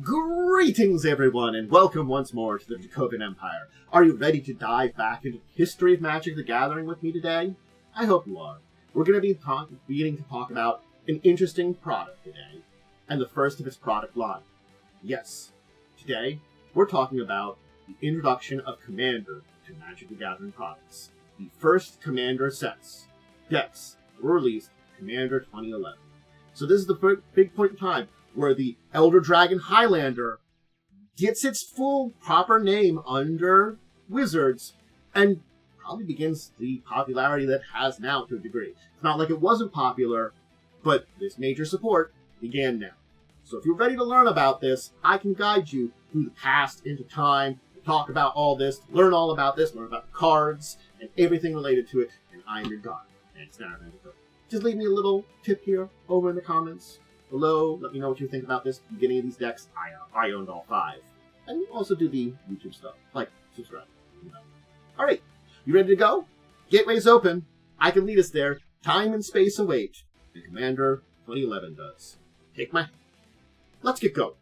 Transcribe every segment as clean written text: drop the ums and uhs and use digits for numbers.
Greetings, everyone, and welcome once more to the Dracovin Empire. Are you ready to dive back into the history of Magic the Gathering with me today? I hope you are. We're going to be beginning to talk about an interesting product today, and the first of its product line. Yes, today we're talking about the introduction of Comannder to Magic the Gathering products. The first Comannder decks were released in Comannder 2011. So this is the big point in time where the Elder Dragon Highlander gets its full proper name under Wizards and probably begins the popularity that it has now to a degree. It's not like it wasn't popular, but this major support began now. So if you're ready to learn about this, I can guide you through the past into time, to talk about all this, to learn all about this, learn about the cards, and everything related to it, and I am your guide. And it's not just leave me a little tip here over in the comments below. Let me know what you think about this. Beginning of these decks, I owned all 5. And you also do the YouTube stuff. Like, subscribe. Alright, you ready to go? Gateway's open. I can lead us there. Time and space await. And Comannder 2011 does. Take my hand. Let's get going.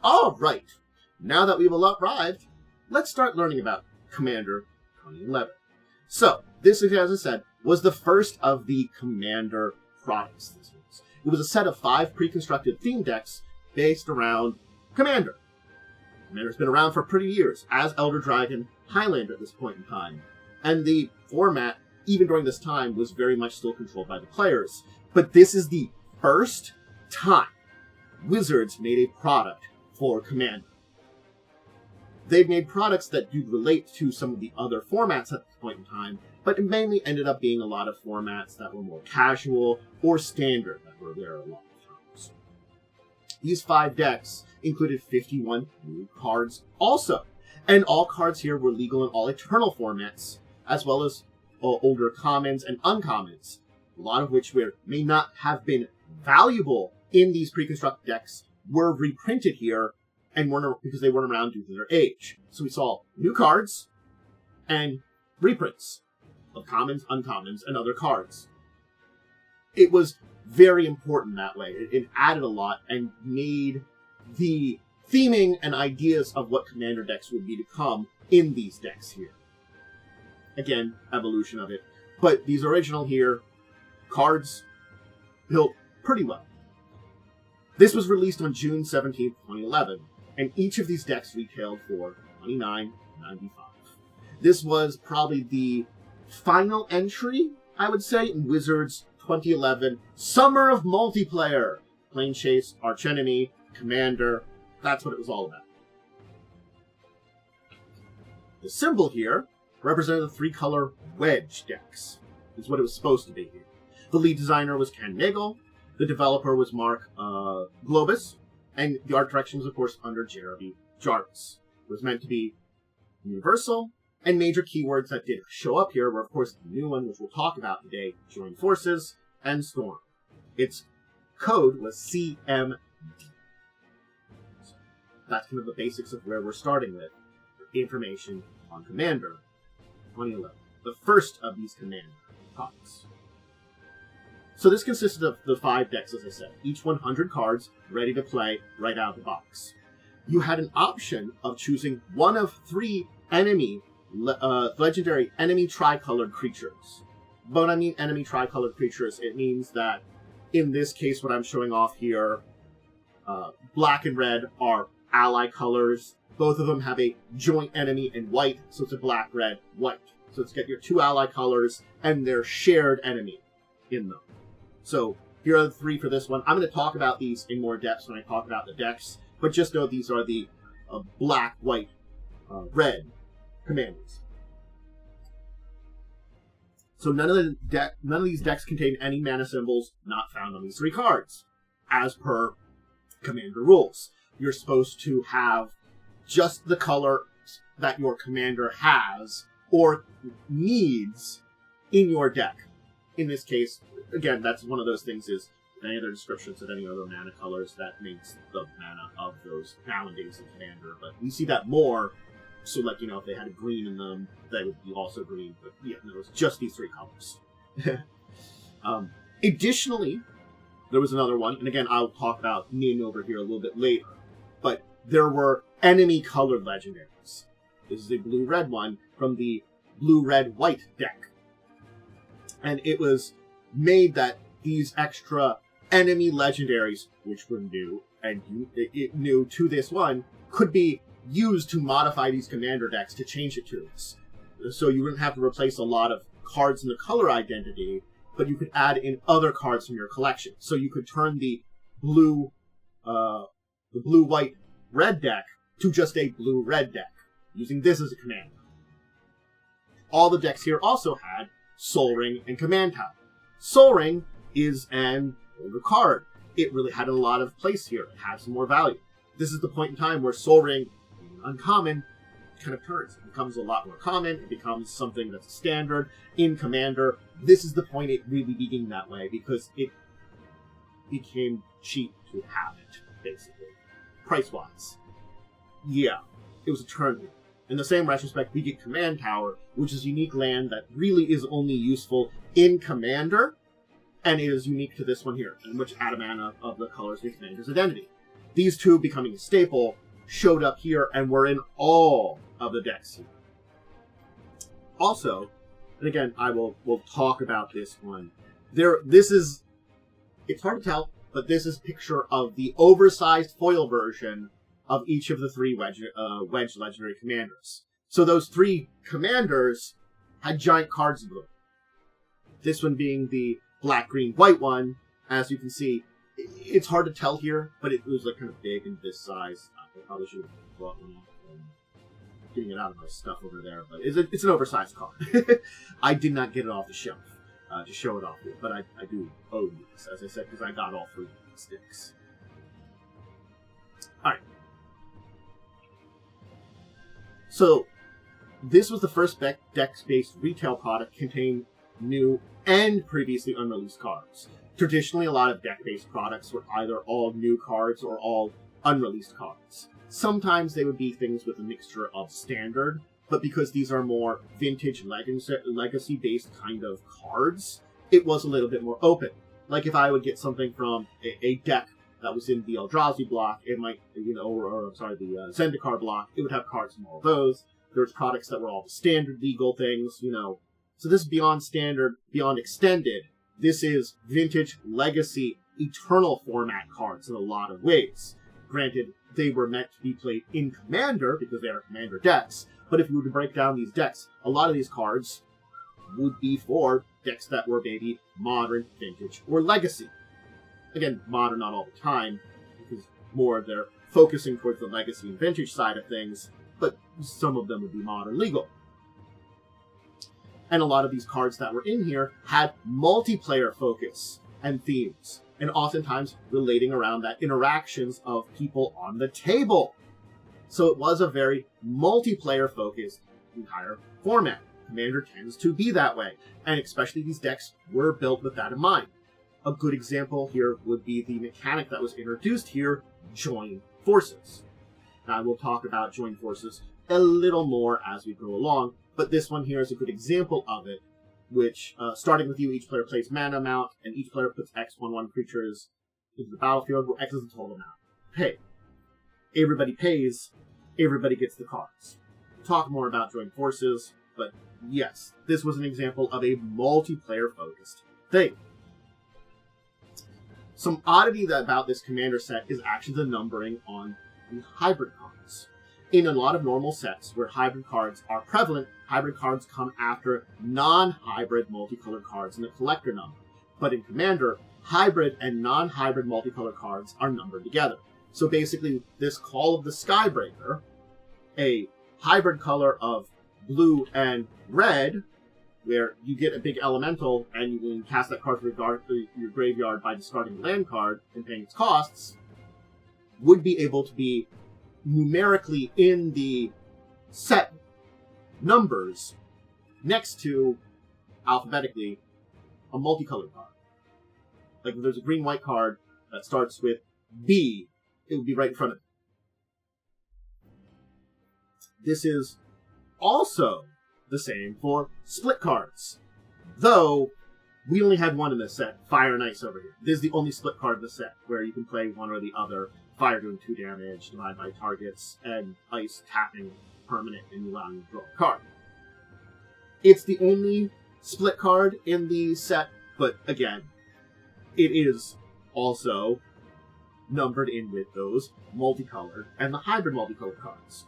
Alright, now that we've all arrived, let's start learning about Comannder 2011. So, this, as I said, was the first of the Comannder products. It was a set of 5 pre-constructed theme decks based around Comannder. Comander's been around for pretty years as Elder Dragon Highlander at this point in time. And the format, even during this time, was very much still controlled by the players. But this is the first time Wizards made a product for Comannder. They've made products that do relate to some of the other formats at this point in time, but it mainly ended up being a lot of formats that were more casual or standard that were there a lot of times. These 5 decks included 51 new cards also, and all cards here were legal in all Eternal formats, as well as older commons and uncommons, a lot of which may not have been valuable in these pre-constructed decks were reprinted here and because they weren't around due to their age. So we saw new cards and reprints of commons, uncommons, and other cards. It was very important that way. It added a lot and made the theming and ideas of what Comannder decks would be to come in these decks here. Again, evolution of it. But these original here, cards built pretty well. This was released on June 17th, 2011, and each of these decks retailed for $29.95. This was probably the final entry, I would say, in Wizards 2011 Summer of Multiplayer. Plane Chase, Archenemy, Comannder, that's what it was all about. The symbol here represented the 3-color wedge decks. Is what it was supposed to be here. The lead designer was Ken Nagel. The developer was Mark Globus, and the art direction was, of course, under Jeremy Jarvis. It was meant to be universal, and major keywords that did show up here were, of course, the new one, which we'll talk about today, Join Forces, and Storm. Its code was CMD. So that's kind of the basics of where we're starting with information on Comannder 2011, the first of these Comannder products. So this consisted of the 5 decks, as I said, each 100 cards, ready to play right out of the box. You had an option of choosing one of 3 legendary enemy tricolored creatures. But when I mean enemy tricolored creatures, it means that, in this case, what I'm showing off here, black and red are ally colors. Both of them have a joint enemy in white, so it's a black, red, white. So it's got your 2 ally colors and their shared enemy in them. So here are the 3 for this one. I'm going to talk about these in more depth when I talk about the decks, but just know these are the black, white, red commanders. So none of these decks contain any mana symbols not found on these 3 cards, as per Comannder rules. You're supposed to have just the color that your commander has or needs in your deck. In this case, again, that's one of those things is any other descriptions of any other mana colors that makes the mana of those nowadays in Commander. But we see that more, so like, you know, if they had a green in them, they would be also green. But yeah, no, it's just these 3 colors. Additionally, there was another one, and again, I'll talk about Nin over here a little bit later, but there were enemy-colored legendaries. This is a blue-red one from the blue-red-white deck. And it was made that these extra enemy legendaries, which were new, and new to this one, could be used to modify these commander decks to change it to this. So you wouldn't have to replace a lot of cards in the color identity, but you could add in other cards from your collection. So you could turn the blue-white-red deck to just a blue-red deck, using this as a commander. All the decks here also had Soul Ring and Command Tower. Soul Ring is an older card. It really had a lot of place here. It has some more value. This is the point in time where Soul Ring, being uncommon, kind of turns. It becomes a lot more common. It becomes something that's standard in Commander. This is the point it really being that way, because it became cheap to have it, basically. Price-wise. Yeah, it was a turn. In the same retrospect, we get Command Tower, which is a unique land that really is only useful in Commander, and it is unique to this one here, in which add a mana of the colors of Commander's identity. These two becoming a staple showed up here and were in all of the decks here. Also, and again, we'll talk about this one. It's hard to tell, but this is a picture of the oversized foil version of each of the three Wedge legendary commanders. So those three commanders had giant cards in blue. This one being the black, green, white one. As you can see, it's hard to tell here, but it was like kind of big and this size. I probably should have brought one up and getting it out of my stuff over there, but it's an oversized card. I did not get it off the shelf to show it off here, but I do own these, as I said, because I got all three sticks. Alright. So, this was the first deck-based retail product containing new and previously unreleased cards. Traditionally, a lot of deck-based products were either all new cards or all unreleased cards. Sometimes they would be things with a mixture of standard, but because these are more vintage legacy-based kind of cards, it was a little bit more open. Like if I would get something from a deck that was in the Eldrazi block, it might, the Zendikar block, it would have cards from all those. There's products that were all the standard legal things, So this is beyond standard, beyond extended. This is vintage, legacy, eternal format cards in a lot of ways. Granted, they were meant to be played in Commander, because they are Commander decks, but if you were to break down these decks, a lot of these cards would be for decks that were maybe modern, vintage, or legacy. Again, modern not all the time, because more they're focusing towards the legacy and vintage side of things, but some of them would be modern legal. And a lot of these cards that were in here had multiplayer focus and themes, and oftentimes relating around that interactions of people on the table. So it was a very multiplayer-focused entire format. Commander tends to be that way, and especially these decks were built with that in mind. A good example here would be the mechanic that was introduced here, Join Forces. Now, we'll talk about Join Forces a little more as we go along, but this one here is a good example of it, which, starting with you, each player plays mana amount, and each player puts X 1/1 creatures into the battlefield, where X is the total amount. Pay. Everybody pays, everybody gets the cards. We'll talk more about Join Forces, but yes, this was an example of a multiplayer-focused thing. Some oddity about this Commander set is actually the numbering on the hybrid cards. In a lot of normal sets where hybrid cards are prevalent, hybrid cards come after non-hybrid multicolored cards in the collector number. But in Commander, hybrid and non-hybrid multicolored cards are numbered together. So basically, this Call of the Skybreaker, a hybrid color of blue and red, where you get a big elemental and you can cast that card to your graveyard by discarding a land card and paying its costs, would be able to be numerically in the set numbers next to, alphabetically, a multicolored card. Like if there's a green-white card that starts with B, it would be right in front of it. This is also the same for split cards, though We only had one in this set, Fire and Ice over here. This is the only split card in the set, where you can play one or the other. Fire doing 2 damage, divide by targets, and Ice tapping permanent and allowing you to draw a card. It's the only split card in the set, but again, it is also numbered in with those multicolored and the hybrid multicolored cards.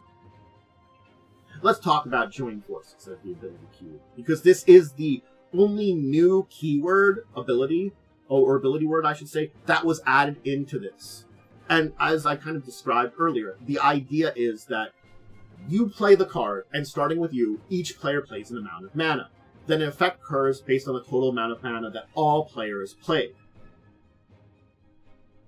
Let's talk about Join Forces as the ability keyword, because this is the only new keyword ability, or ability word I should say, that was added into this. And as I kind of described earlier, the idea is that you play the card, and starting with you, each player plays an amount of mana. Then an effect occurs based on the total amount of mana that all players played.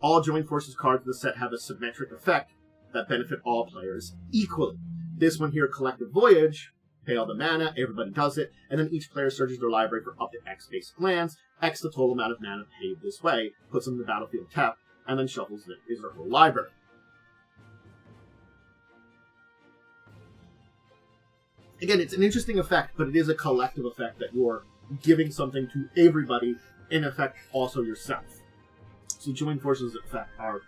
All Join Forces cards in the set have a symmetric effect that benefit all players equally. This one here, Collective Voyage, pay all the mana, everybody does it, and then each player searches their library for up to X basic lands, X the total amount of mana paid this way, puts them in the battlefield tapped, and then shuffles his or her library. Again, it's an interesting effect, but it is a collective effect that you're giving something to everybody, in effect also yourself. So Join Forces effect are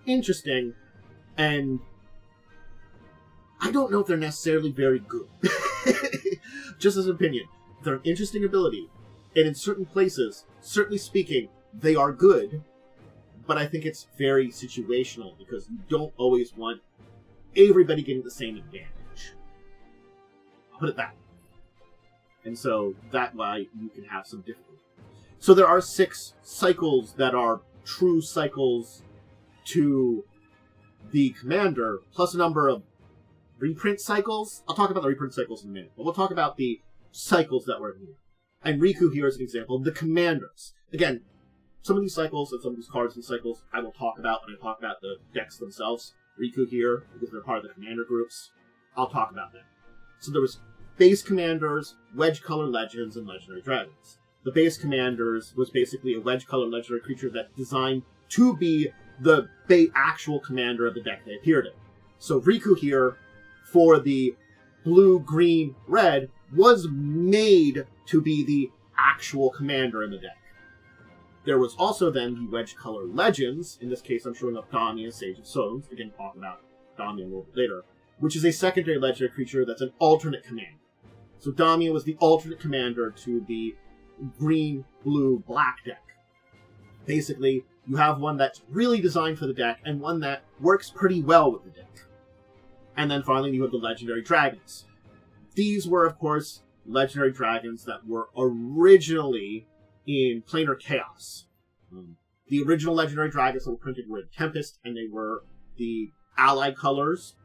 interesting, and I don't know if they're necessarily very good. Just as an opinion. They're an interesting ability, and in certain places, certainly speaking, they are good, but I think it's very situational, because you don't always want everybody getting the same advantage. I'll put it that way. And so that why you can have some difficulty. So there are 6 cycles that are true cycles to the Comannder, plus a number of reprint cycles. I'll talk about the reprint cycles in a minute, but we'll talk about the cycles that were here. And Riku here is an example of the Commanders. Again, some of these cycles and some of these cards and cycles I will talk about when I talk about the decks themselves. Riku here, because they're part of the Commander groups, I'll talk about them. So there was base Commanders, Wedge Color Legends, and Legendary Dragons. The base Commanders was basically a Wedge Color Legendary creature that designed to be the actual commander of the deck they appeared in. So Riku here, for the blue, green, red, was made to be the actual commander in the deck. There was also then the Wedge Color Legends. In this case, I'm showing up Damia, Sage of Stones. Again, talk about Damia a little bit later. Which is a secondary legendary creature that's an alternate commander. So Damia was the alternate commander to the green, blue, black deck. Basically, you have one that's really designed for the deck, and one that works pretty well with the deck. And then finally, you have the Legendary Dragons. These were, of course, Legendary Dragons that were originally in Planar Chaos. The original Legendary Dragons that were printed were in Tempest, and they were the allied colors.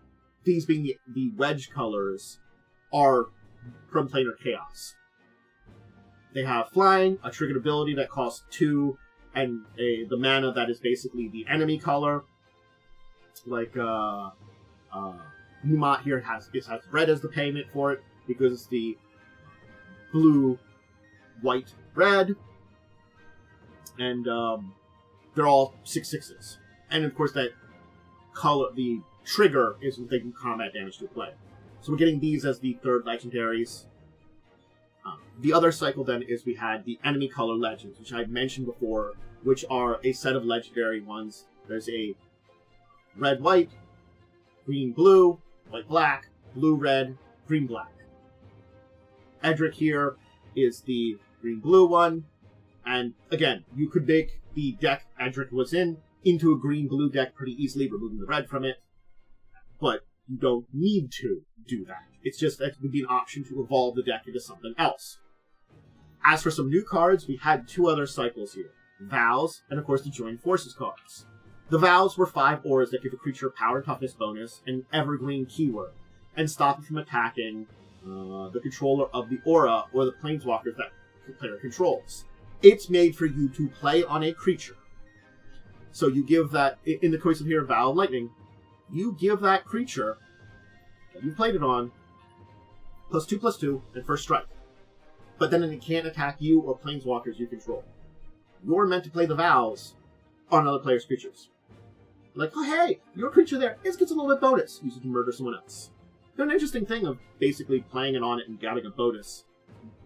These being the Wedge colors are from Planar Chaos. They have Flying, a triggered ability that costs 2, and the mana that is basically the enemy color. Like, Numat here has red as the payment for it, because it's the blue, white, red. And they're all 6/6s. And of course that color, the trigger, is taking combat damage to a player. So we're getting these as the 3rd legendaries. The other cycle then is we had the enemy color legends, which I mentioned before, which are a set of legendary ones. There's a red-white, green-blue, white-black, blue-red, green-black. Edric here is the green-blue one, and again, you could make the deck Edric was in into a green-blue deck pretty easily, removing the red from it, but you don't need to do that. It's just that it would be an option to evolve the deck into something else. As for some new cards, we had 2 other cycles here. Vows, and of course the Join Forces cards. The Vows were 5 auras that give a creature a power and toughness bonus, and evergreen keyword, and stop it from attacking the controller of the aura or the planeswalkers that the player controls. It's made for you to play on a creature. So you give that, in the case of here, Vow of Lightning, you give that creature that you played it on +2/+2 and first strike. But then it can't attack you or planeswalkers you control. You're meant to play the Vows on other players' creatures. Like, oh hey, your creature there, it gets a little bit bonus. Use it to murder someone else. There's an interesting thing of basically playing it on it and getting a bonus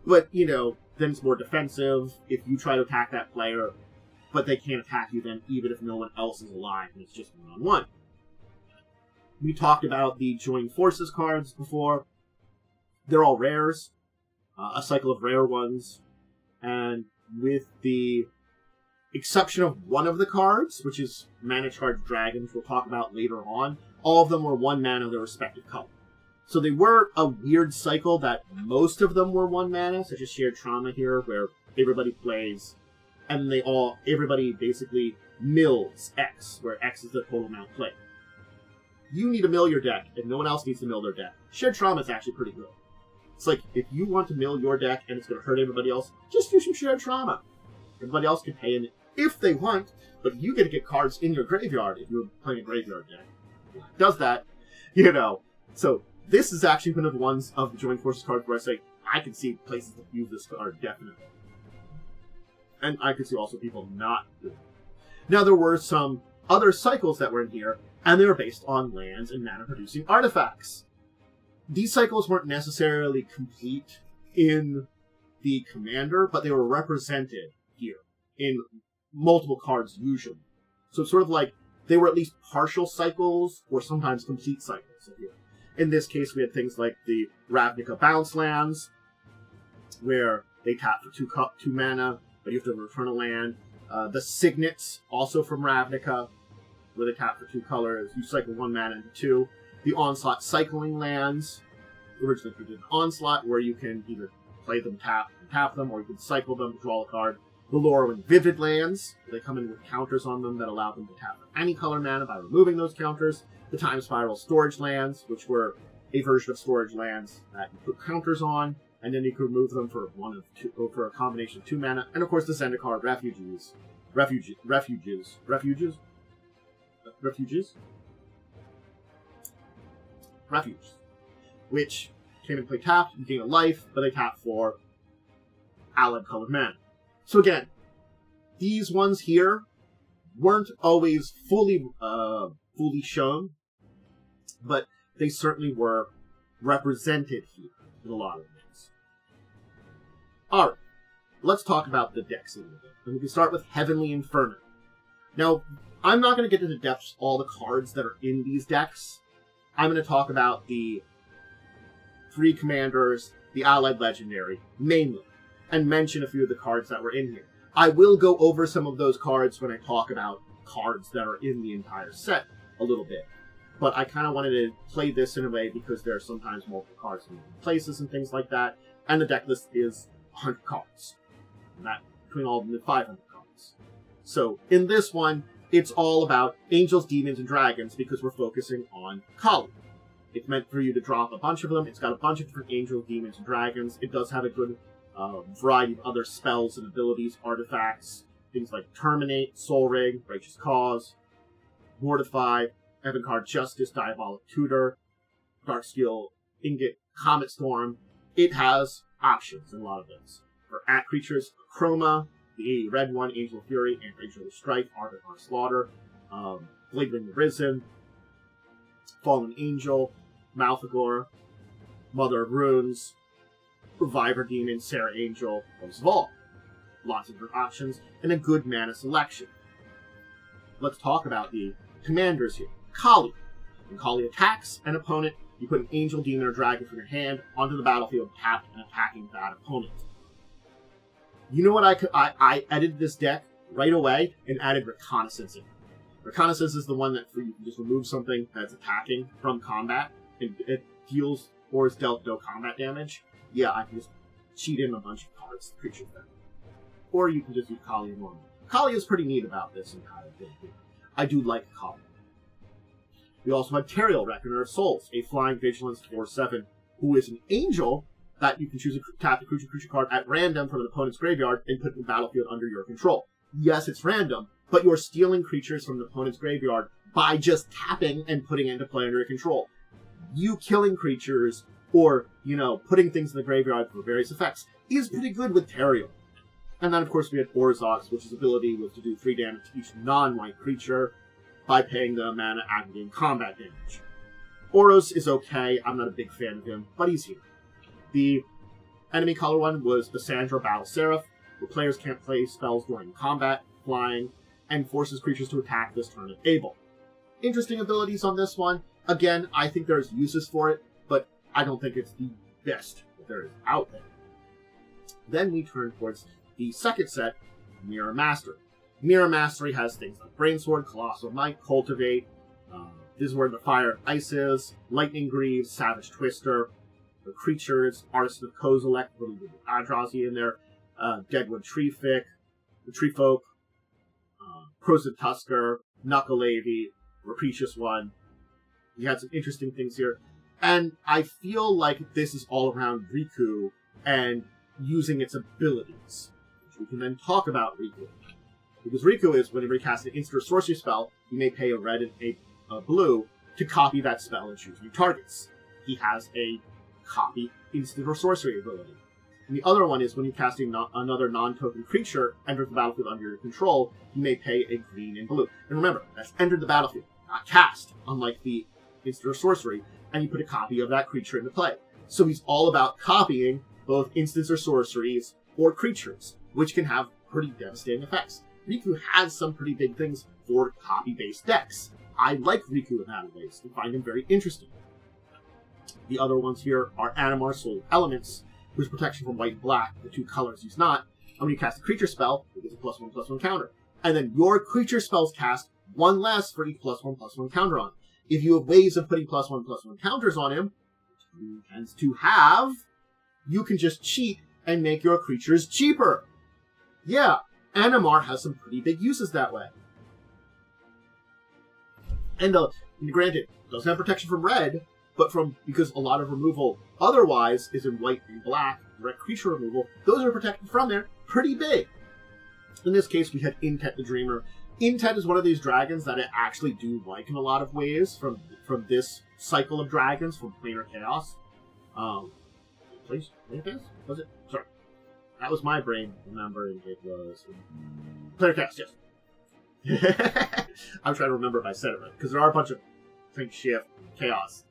But, then it's more defensive if you try to attack that player, but they can't attack you then even if no one else is alive and it's just one-on-one. We talked about the Join Forces cards before. They're all rares, a cycle of rare ones, and with the exception of one of the cards, which is Mana Charged Dragons, we'll talk about later on, all of them were 1 mana of their respective color. So they were a weird cycle that most of them were 1 mana, such as Shared Trauma here, where everybody plays, and everybody basically mills X, where X is the total amount played. You need to mill your deck, and no one else needs to mill their deck. Shared Trauma is actually pretty good. It's like, if you want to mill your deck and it's going to hurt everybody else, just do some Shared Trauma. Everybody else can pay in if they want, but you get to get cards in your graveyard if you're playing a graveyard deck. It does that, So, this is actually one of the ones of the Join Forces cards where I say, I can see places that use this card, definitely. And I could see also people not doing it. Now, there were some other cycles that were in here, and they were based on lands and mana-producing artifacts. These cycles weren't necessarily complete in the Comannder, but they were represented here in multiple cards usually. So it's sort of like they were at least partial cycles or sometimes complete cycles here. In this case, we had things like the Ravnica bounce lands, where they tap for 2 mana, but you have to return a land. The Signets, also from Ravnica, where they tap for 2 colors. You cycle 1 mana into 2. The Onslaught cycling lands, originally created an Onslaught, where you can either play them, tap them, or you can cycle them to draw a card. The Lorwyn Vivid lands, they come in with counters on them that allow them to tap for any color mana by removing those counters. The Time Spiral storage lands, which were a version of storage lands that you put counters on, and then you could remove them for for a combination of 2 mana. And of course the Zendikar Refuges, which came and play tapped, you gain a life, but they tap for allied colored mana. So again, these ones here weren't always fully shown, but they certainly were represented here in a lot of ways. Alright, let's talk about the decks a little bit. And we can start with Heavenly Inferno. Now, I'm not going to get into the depths of all the cards that are in these decks. I'm going to talk about the 3 commanders, the allied legendary, mainly, and mention a few of the cards that were in here. I will go over some of those cards when I talk about cards that are in the entire set a little bit. But I kind of wanted to play this in a way because there are sometimes multiple cards in places and things like that, and the deck list is 100 cards. And that, between all of them, is 500 cards. So, in this one, it's all about angels, demons, and dragons because we're focusing on Kali. It's meant for you to drop a bunch of them. It's got a bunch of different angels, demons, and dragons. It does have a good variety of other spells and abilities, artifacts, things like Terminate, Soul Ring, Righteous Cause, Mortify, Evancard Justice, Diabolic Tutor, Darksteel Ingot, Comet Storm. It has options in a lot of those. For creatures, Chroma, the 80 red one, Angel of Fury, and Angel of Strife, Arbiter of Slaughter, Bladewing the Risen, Fallen Angel, Malthagor, Mother of Runes, Reviver Demon, Sarah Angel, most of all. Lots of different options, and a good mana selection. Let's talk about the commanders here. Kali. When Kali attacks an opponent, you put an angel, demon, or dragon from your hand onto the battlefield, tapped and attacking that opponent. You know what I edited this deck right away and added Reconnaissance in. Reconnaissance is the one that you can just remove something that's attacking from combat, and it deals or is dealt no combat damage. Yeah, I can just cheat in a bunch of cards, creature them. Or you can just use Kali normally. Kali is pretty neat about this and how to do it. I do like Kali. We also have Teriel, Reckoner of Souls, a flying vigilance 4/7, who is an angel that you can choose to tap the creature card at random from an opponent's graveyard and put in the battlefield under your control. Yes, it's random, but you're stealing creatures from the opponent's graveyard by just tapping and putting it into play under your control. You killing creatures or, putting things in the graveyard for various effects is pretty good with Teriel. And then, of course, we had Orzhov, which his ability was to do 3 damage to each non-white creature by paying the mana aggregating combat damage. Oros is okay. I'm not a big fan of him, but he's here. The Enemy color one was the Sandra Battle Seraph, where players can't play spells during combat, flying, and forces creatures to attack this turn if able. Interesting abilities on this one. Again, I think there's uses for it, but I don't think it's the best that there is out there. Then we turn towards the second set, Mirror Mastery. Mirror Mastery has things like Brainsword, Colossal Might, Cultivate. This is where the Fire and Ice is. Lightning Greaves, Savage Twister, the creatures, Artisan of Kozilek, a little bit of Adrazi in there, Deadwood Treefolk, Corrosive Tusker, Knuckleavy, Rapacious One. You had some interesting things here. And I feel like this is all around Riku and using its abilities, which we can then talk about Riku. Because Riku is, whenever you cast an instant or sorcery spell, you may pay a red and a blue to copy that spell and choose new targets. He has a copy instant or sorcery ability. And the other one is when you cast another non-token creature enters the battlefield under your control, you may pay a green and blue. And remember, that's entered the battlefield, not cast, unlike the instant or sorcery, and you put a copy of that creature into play. So he's all about copying both instants or sorceries or creatures, which can have pretty devastating effects. Riku has some pretty big things for copy-based decks. I like Riku in that ways and find him very interesting. The other ones here are Animar Soul Elements, whose protection from white and black, the two colors use not. And when you cast a creature spell, it gets a +1/+1 counter. And then your creature spells cast one less for each +1/+1 counter on. If you have ways of putting +1/+1 counters on him, which he tends to have, you can just cheat and make your creatures cheaper. Yeah, Animar has some pretty big uses that way. And granted, it doesn't have protection from red, but because a lot of removal otherwise is in white and black, direct creature removal, those are protected from there pretty big. In this case, we had Intet the Dreamer. Intet is one of these dragons that I actually do like in a lot of ways from this cycle of dragons from Planar Chaos. Please, was it? Sorry. That was my brain remembering it was Planar Chaos, yes. I'm trying to remember if I said it right, because there are a bunch of things, Shift, Chaos.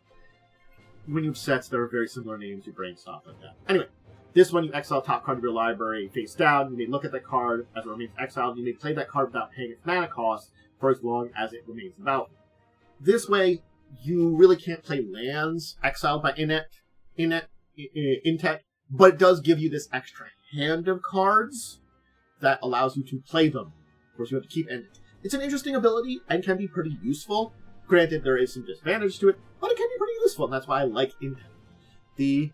When you have sets, there are very similar names, your brain stuff like that. Anyway, this one, you exile top card of your library face down. You may look at that card as it remains exiled. You may play that card without paying its mana cost for as long as it remains in battle. This way, you really can't play lands exiled by Intet, but it does give you this extra hand of cards that allows you to play them. Of course, you have to keep Intet. It's an interesting ability and can be pretty useful. Granted, there is some disadvantage to it, but it can be pretty useful, and that's why I like Intet. The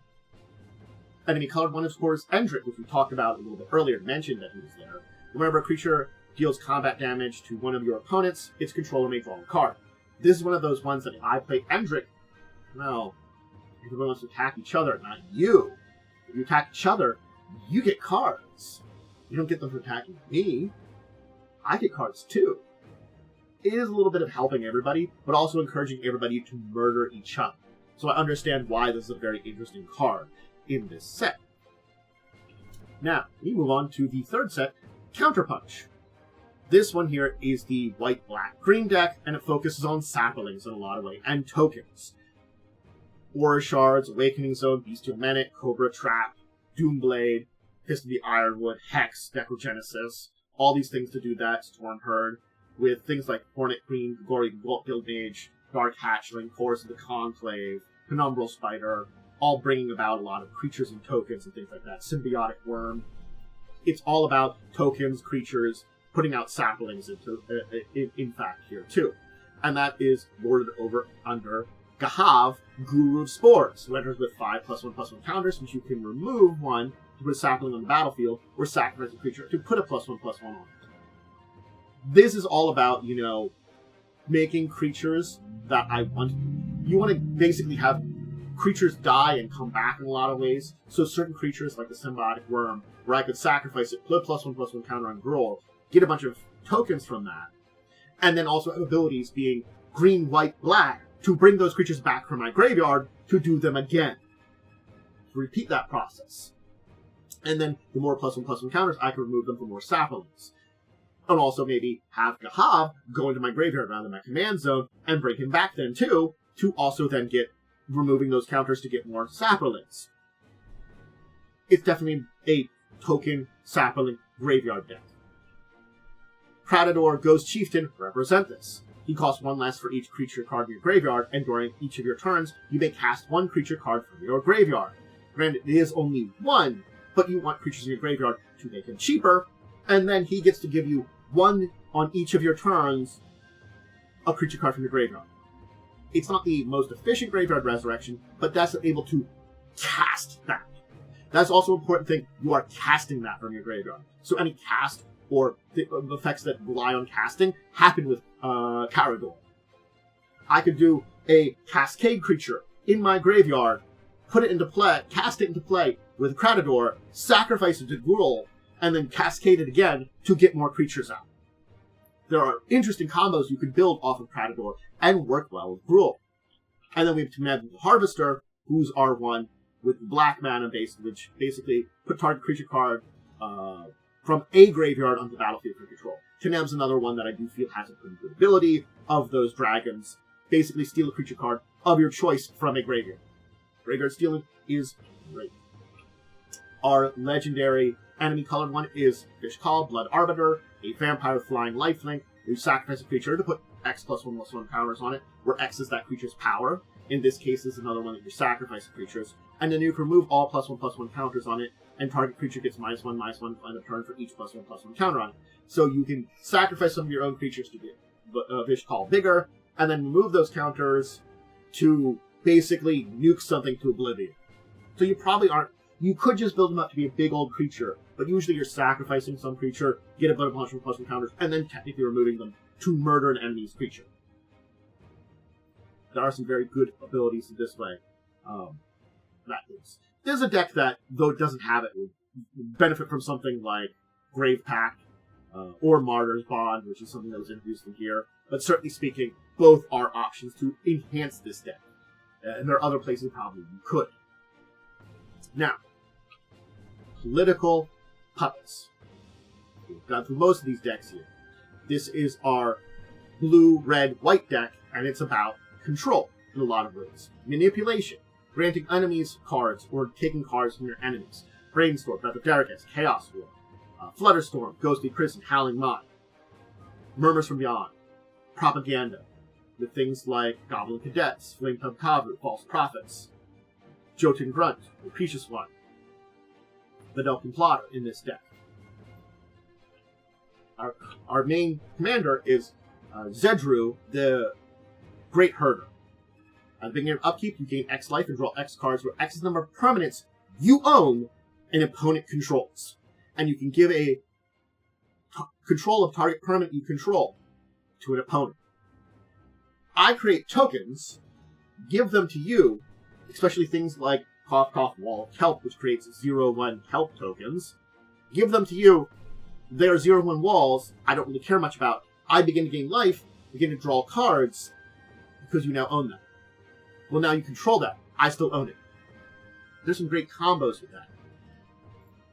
enemy colored one, of course, Endrick, which we talked about a little bit earlier, mentioned that he was there. Whenever a creature deals combat damage to one of your opponents, its controller may draw a card. This is one of those ones that if I play Endrick, no, everyone wants to attack each other, not you. If you attack each other, you get cards. You don't get them for attacking me. I get cards too. It is a little bit of helping everybody, but also encouraging everybody to murder each other. So I understand why this is a very interesting card in this set. Now, we move on to the third set, Counterpunch. This one here is the white, black, green deck, and it focuses on saplings in a lot of ways, and tokens. Aura Shards, Awakening Zone, Bestial Manic, Cobra Trap, Doomblade, Fist of the Ironwood, Hex, Necrogenesis, all these things to do that, Storm Herd, with things like Hornet Queen, Gory Guild Mage, Dark Hatchling, Chorus of the Conclave, Penumbral Spider, all bringing about a lot of creatures and tokens and things like that. Symbiotic Worm. It's all about tokens, creatures, putting out saplings in fact here too. And that is lorded over under Gahav, Guru of Spores, who enters with 5 +1/+1 counters, which you can remove one to put a sapling on the battlefield, or sacrifice a creature to put a +1/+1 on it. This is all about, making creatures that I want. You want to basically have creatures die and come back in a lot of ways. So certain creatures, like the Symbiotic Worm, where I could sacrifice it, put a +1/+1 counter on Gruul, get a bunch of tokens from that, and then also have abilities being green, white, black, to bring those creatures back from my graveyard to do them again. To repeat that process. And then the more +1/+1 counters, I can remove them for more saplings. And also maybe have Gahav go into my graveyard rather than my command zone and bring him back then too, to also then get removing those counters to get more saplings. it's definitely a token sapling graveyard deck. Pratador, Ghost Chieftain represent this. He costs 1 less for each creature card in your graveyard, and during each of your turns, you may cast 1 creature card from your graveyard. Granted, it is only 1, but you want creatures in your graveyard to make him cheaper, and then he gets to give you 1 on each of your turns, a creature card from your graveyard. It's not the most efficient graveyard resurrection, but that's able to cast that. That's also an important thing. You are casting that from your graveyard. So any cast or the effects that rely on casting happen with Carador. I could do a Cascade creature in my graveyard, put it into play, cast it into play with Cratador, sacrifice it to Gruul, and then cascade it again to get more creatures out. There are interesting combos you can build off of Cratador and work well with Gruul. And then we have Comannder the Harvester, who's R1 with black mana base, which basically put target creature card from a graveyard on the battlefield for control. Teneb's another one that I do feel has a pretty good ability of those dragons. Basically steal a creature card of your choice from a graveyard. Graveyard stealing is great. Our legendary enemy colored one is Fish Call, Blood Arbiter, a vampire flying lifelink. You sacrifice a creature to put X+1/+1 counters on it, where X is that creature's power. In this case, is another one that you sacrifice creatures. And then you can remove all +1/+1 counters on it, and target creature gets -1/-1 end of turn for each +1/+1 counter on it. So you can sacrifice some of your own creatures to get Fish Call bigger, and then remove those counters to basically nuke something to oblivion. So you probably aren't... You could just build them up to be a big old creature, but usually you're sacrificing some creature, get a bunch of +1/+1 counters, and then technically removing them to murder an enemy's creature. There are some very good abilities in this way. There's a deck that, though it doesn't have it, would benefit from something like Grave Pact or Martyr's Bond, which is something that was introduced in here. But certainly speaking, both are options to enhance this deck. And there are other places probably you could. Now, political puppets. We've gone through most of these decks here. This is our blue, red, white deck, and it's about control in a lot of ways. Manipulation, granting enemies cards or taking cards from your enemies. Brainstorm, Breath of Darius, Chaos War, Flutterstorm, Ghostly Prison, Howling Mind, Murmurs from Beyond, Propaganda, with things like Goblin Cadets, Flame Tub Kavu, False Prophets, Jotun Grunt, Propitious One, Vedelkin Plotter in this deck. Our main commander is Zedru, the Great Herder. At the beginning of upkeep, you gain X life and draw X cards, where X is the number of permanents you own and opponent controls. And you can give a control of target permanent you control to an opponent. I create tokens, give them to you, especially things like Cough Cough Wall of Kelp, which creates 0/1 Kelp tokens. Give them to you. They're 0/1 walls I don't really care much about. I begin to gain life, begin to draw cards, because you now own them. Well, now you control that. I still own it. There's some great combos with that.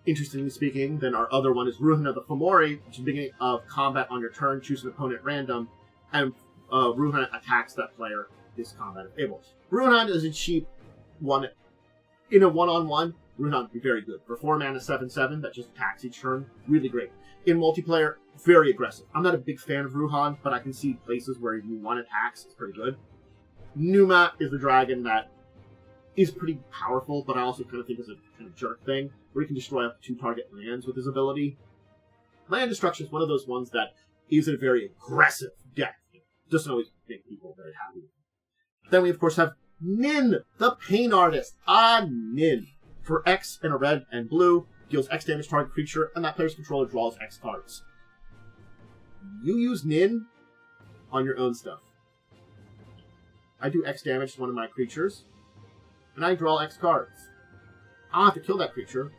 Interestingly speaking, then our other one is Ruhan of the Fomori, which is the beginning of combat on your turn, choose an opponent at random, and Ruhan attacks that player this combat if able. Ruhan is a cheap one. In a one-on-one, Ruhan would be very good. For 4 mana 7/7, that just attacks each turn, really great. In multiplayer, very aggressive. I'm not a big fan of Ruhan, but I can see places where you want attacks, it's pretty good. Numa is the dragon that is pretty powerful, but I also kind of think is a kind of jerk thing, where he can destroy up to 2 target lands with his ability. Land destruction is one of those ones that is a very aggressive deck. It doesn't always make people very happy. Then we, of course, have Nin, the Pain Artist. Nin. For X and a red and blue, deals X damage to target creature, and that player's controller draws X cards. You use Nin on your own stuff. I do X damage to one of my creatures, and I draw X cards. I don't have to kill that creature.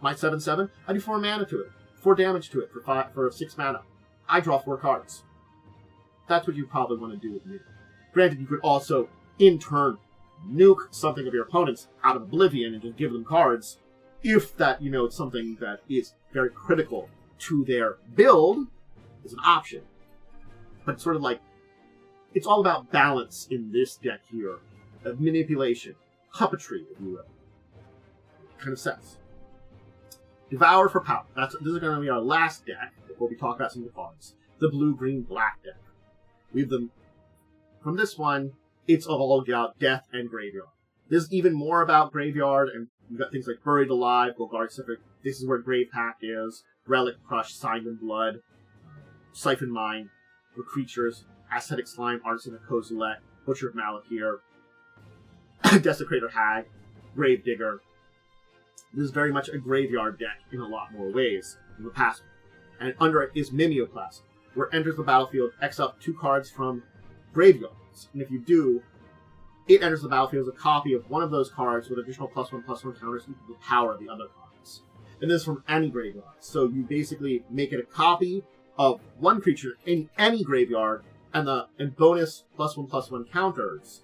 My 7/7, I do 4 mana to it. 4 damage to it for 6 mana. I draw 4 cards. That's what you probably want to do with Nin. Granted, you could also, in turn, nuke something of your opponents out of oblivion and just give them cards, if that, it's something that is very critical to their build, is an option. But it's sort of like, it's all about balance in this deck here. Manipulation. Puppetry, if you will. Kind of sense. Devour for Power. This is going to be our last deck before we talk about some of the cards. The blue, green, black deck. We have them from this one. It's all about death and graveyard. This is even more about graveyard, and you've got things like Buried Alive, Golgari Civic. This is where Grave Pact is. Relic Crush, Signed in Blood, Siphon Mine, for creatures, Ascetic Slime, Artisan of Kozilek, Butcher of Malakir, Desecrator Hag, Grave Digger. This is very much a graveyard deck in a lot more ways than the past one. And under it is Mimeoplasm, where it enters the battlefield, exile 2 cards from graveyards. And if you do, it enters the battlefield as a copy of one of those cards with additional +1/+1 counters equal to the power of the other cards. And this is from any graveyard. So you basically make it a copy of one creature in any graveyard, and bonus +1/+1 counters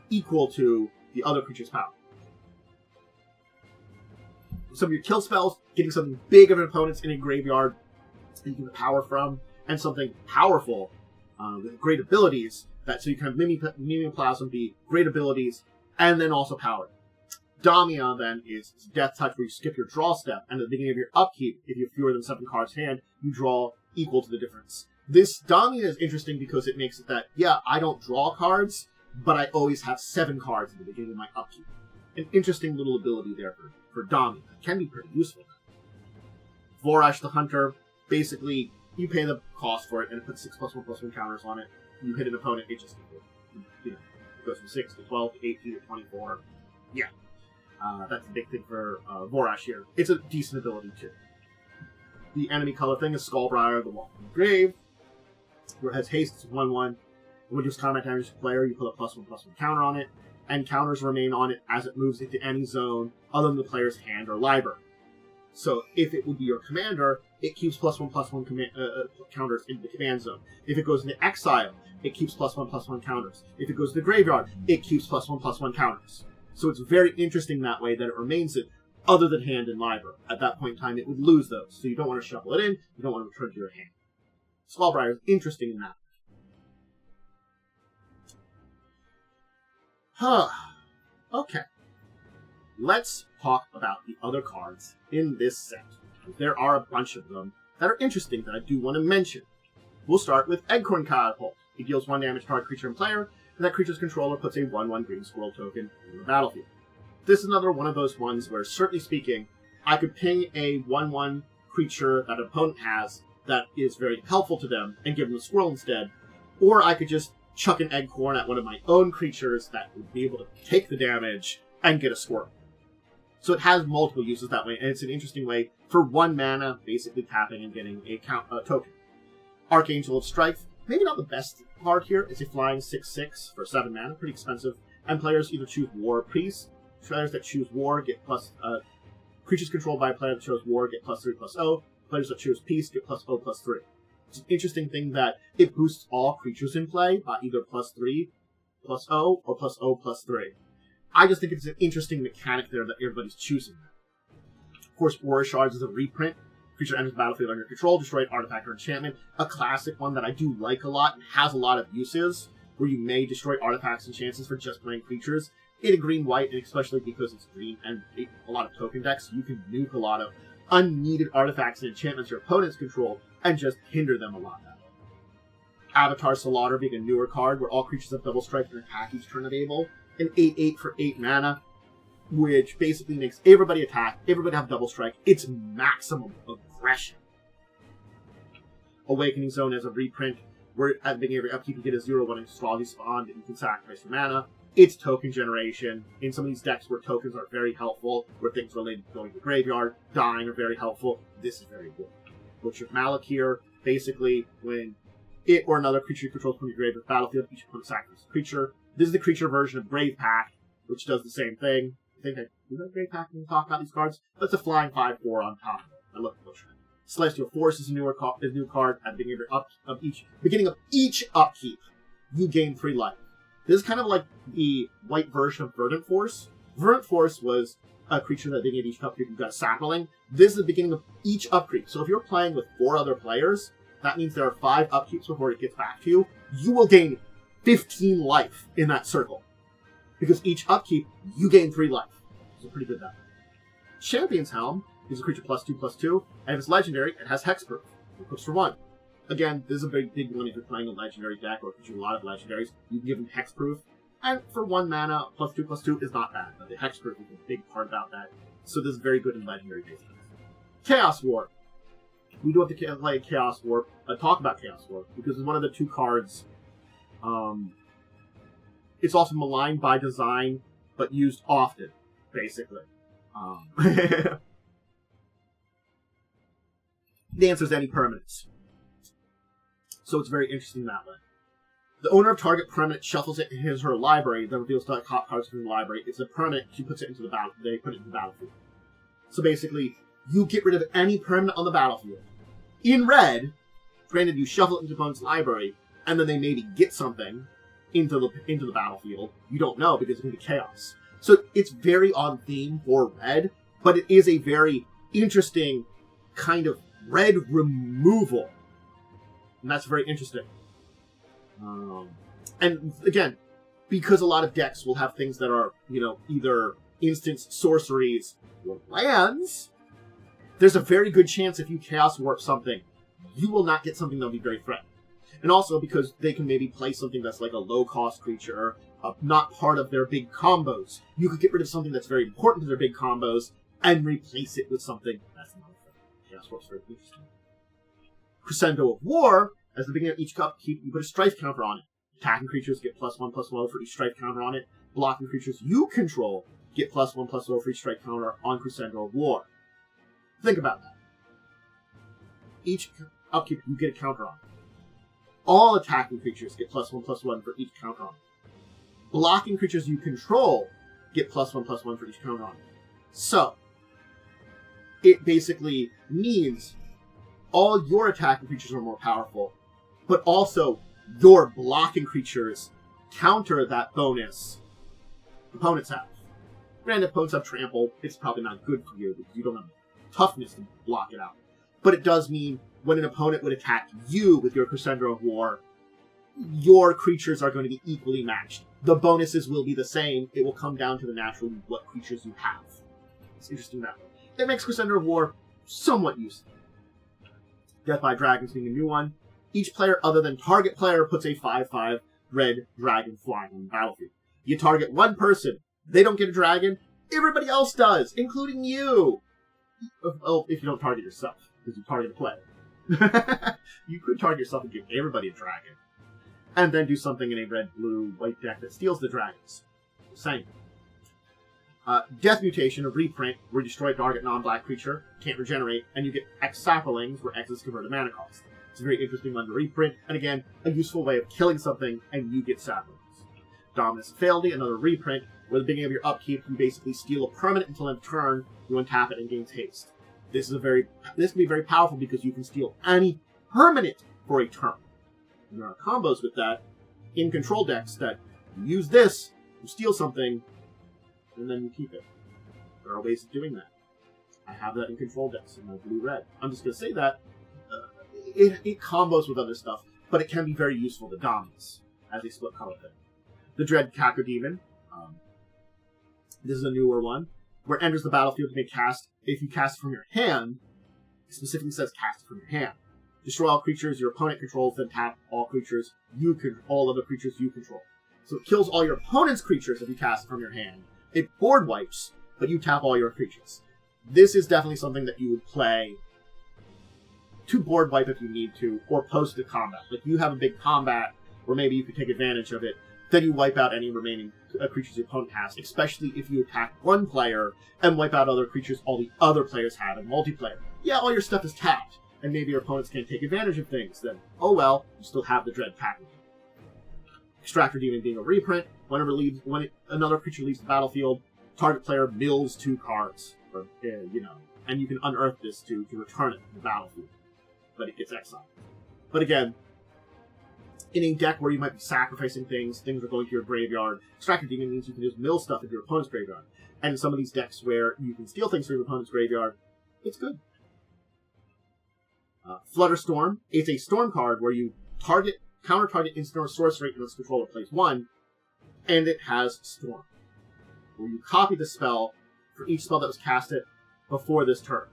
equal to the other creature's power. Some of your kill spells, getting something big of an opponents in a graveyard that you get the power from, and something powerful with great abilities, so you can have Mimeoplasm be great abilities, and then also power. Damia, then, is Death Touch, where you skip your draw step, and at the beginning of your upkeep, if you have fewer than 7 cards in hand, you draw equal to the difference. This Damia is interesting because it makes it that, yeah, I don't draw cards, but I always have 7 cards at the beginning of my upkeep. An interesting little ability there for Damia. It can be pretty useful. Vorash the Hunter, basically, you pay the cost for it, and it puts 6 +1/+1 counters on it. You hit an opponent, it just, it goes from 6 to 12 to 18 to 24. Yeah. That's a big thing for Vorash here. It's a decent ability, too. The enemy color thing is Skullbriar, the Walking Grave, where it has haste, it's 1/1. When you combat damage to the player, you put a +1/+1 counter on it, and counters remain on it as it moves into any zone other than the player's hand or library. So if it would be your commander, it keeps +1/+1 counters into the command zone. If it goes into exile, it keeps +1/+1 counters. If it goes to the graveyard, it keeps +1/+1 counters. So it's very interesting that way that it remains it, other than hand and library. At that point in time, it would lose those. So you don't want to shuffle it in, you don't want to return to your hand. Skullbriar is interesting in that. Okay. Let's talk about the other cards in this set. There are a bunch of them that are interesting that I do want to mention. We'll start with Eggcorn Catapult. It deals 1 damage to target creature and player, and that creature's controller puts a 1/1 green squirrel token in the battlefield. This is another one of those ones where, certainly speaking, I could ping a 1/1 creature that an opponent has that is very helpful to them and give them a squirrel instead, or I could just chuck an Eggcorn at one of my own creatures that would be able to take the damage and get a squirrel. So it has multiple uses that way, and it's an interesting way for 1 mana, basically tapping and getting a token. Archangel of Strife, maybe not the best card here. It's a flying 6/6 for 7 mana, pretty expensive. And players either choose War or Priest. Players that choose War get creatures controlled by a player that chose War get +3/+0. Players that choose Peace get +0/+3. It's an interesting thing that it boosts all creatures in play by either +3/+0 or +0/+3. I just think it's an interesting mechanic there that everybody's choosing. Of course, War Shards is a reprint. Creature enters the battlefield under your control, destroy an artifact or enchantment. A classic one that I do like a lot and has a lot of uses, where you may destroy artifacts and chances for just playing creatures. In a green-white, and especially because it's green and a lot of token decks, you can nuke a lot of unneeded artifacts and enchantments your opponents control and just hinder them a lot that way. Avatar Salaughter being a newer card, where all creatures have double strike and attack each turn unable. An 8/8 for 8 mana, which basically makes everybody attack, everybody have double strike. It's maximum aggression. Awakening Zone as a reprint, where at the beginning of your upkeep you get a 0/1 Astrology spawn that you can sacrifice for mana. It's token generation. In some of these decks where tokens are very helpful, where things related to going to the graveyard, dying are very helpful, this is very good. Butcher of Malakir, basically when it or another creature you control from your graveyard battlefield, each opponent sacrifices a creature. This is the creature version of Grave Pact, which does the same thing. I think I do that Grave Pact when we talk about these cards. That's a flying 5/4 on top of it. I love the Butcher. Celestial Force is a new card at the beginning of each upkeep. You gain 3 life. This is kind of like the white version of Verdant Force. Verdant Force was a creature that at the beginning of each upkeep you got a sapling. This is the beginning of each upkeep. So if you're playing with 4 other players, that means there are 5 upkeeps before it gets back to you. You will gain 15 life in that circle. Because each upkeep, you gain 3 life. So pretty good that way. Champion's Helm Gives a creature +2/+2, and if it's legendary, it has hexproof. It equips for 1. Again, this is a big one if you're playing a legendary deck or if you have a lot of legendaries. You can give them hexproof, and for 1 mana, +2/+2 is not bad, but the hexproof is a big part about that. So this is very good in legendary decks. Chaos Warp. We do have to play Chaos Warp, talk about Chaos Warp, because it's one of the 2 cards. It's also maligned by design, but used often, basically. The answer is any permanence. So it's very interesting that way. The owner of target permanent shuffles it in his or her library, then reveals the top cards from the library. It's a permanent, she puts it into the battle. They put it into the battlefield. So basically, you get rid of any permanent on the battlefield. In red, granted you shuffle it into the opponent's library, and then they maybe get something into the battlefield. You don't know because it's going to be chaos. So it's very on theme for red, but it is a very interesting kind of red removal. And that's very interesting. And again, because a lot of decks will have things that are, either instants, sorceries, or lands, there's a very good chance if you Chaos Warp something, you will not get something that'll be very threatening. And also because they can maybe play something that's like a low-cost creature, not part of their big combos. You could get rid of something that's very important to their big combos and replace it with something that's not fair. Chaos Warp's very interesting. Crescendo of War, as the beginning of each upkeep, you put a strife counter on it. Attacking creatures get +1/+1 for each strife counter on it. Blocking creatures you control get +1/+0 for each strike counter on Crescendo of War. Think about that. Each upkeep you get a counter on. All attacking creatures get +1/+1 for each counter on. Blocking creatures you control get +1/+1 for each counter on. So, it basically means all your attacking creatures are more powerful, but also your blocking creatures counter that bonus opponents have. Granted, opponents have trample, it's probably not good for you because you don't have toughness to block it out. But it does mean when an opponent would attack you with your Crescendo of War, your creatures are going to be equally matched. The bonuses will be the same. It will come down to the natural what creatures you have. It's interesting that way. It makes Crescendo of War somewhat useful. Death by Dragons being a new one. Each player other than target player puts a 5/5 red dragon flying on the battlefield. You target one person, they don't get a dragon, everybody else does, including you! Oh, if you don't target yourself, because you target a player. You could target yourself and give everybody a dragon. And then do something in a red, blue, white deck that steals the dragons. Same. Death Mutation, a reprint, where you destroy a target non-black creature, can't regenerate, and you get X saplings, where X is converted mana cost. It's a very interesting one to reprint, and again, a useful way of killing something, and you get saplings. Dominus Failedy, another reprint, where at the beginning of your upkeep, you basically steal a permanent until end of turn, you untap it and gains haste. This can be very powerful because you can steal any permanent for a turn. And there are combos with that in control decks that you use this, you steal something, and then you keep it. There are ways of doing that. I have that in control decks in my blue-red. I'm just going to say that it combos with other stuff, but it can be very useful to Dominus as a split color thing. The Dread Cacodemon. This is a newer one, where it enters the battlefield to make cast. If you cast it from your hand, it specifically says cast it from your hand. Destroy all creatures your opponent controls, then tap all creatures all other creatures you control. So it kills all your opponent's creatures if you cast it from your hand. It board wipes, but you tap all your creatures. This is definitely something that you would play to board wipe if you need to, or post to combat. Like you have a big combat where maybe you could take advantage of it, then you wipe out any remaining creatures your opponent has, especially if you attack one player and wipe out other creatures all the other players have in multiplayer. Yeah, all your stuff is tapped, and maybe your opponents can't take advantage of things, then, oh well, you still have the Dread Pack. Extractor Demon being a reprint, when another creature leaves the battlefield, target player mills 2 cards, and you can unearth this to return it to the battlefield, but it gets exiled. But again, in a deck where you might be sacrificing things are going to your graveyard, Extractor Demon means you can just mill stuff into your opponent's graveyard. And in some of these decks where you can steal things from your opponent's graveyard, it's good. Flutterstorm, it's a storm card where you counter-target instant or sorcery and its controller plays 1, and it has Storm, where you copy the spell for each spell that was casted before this turn.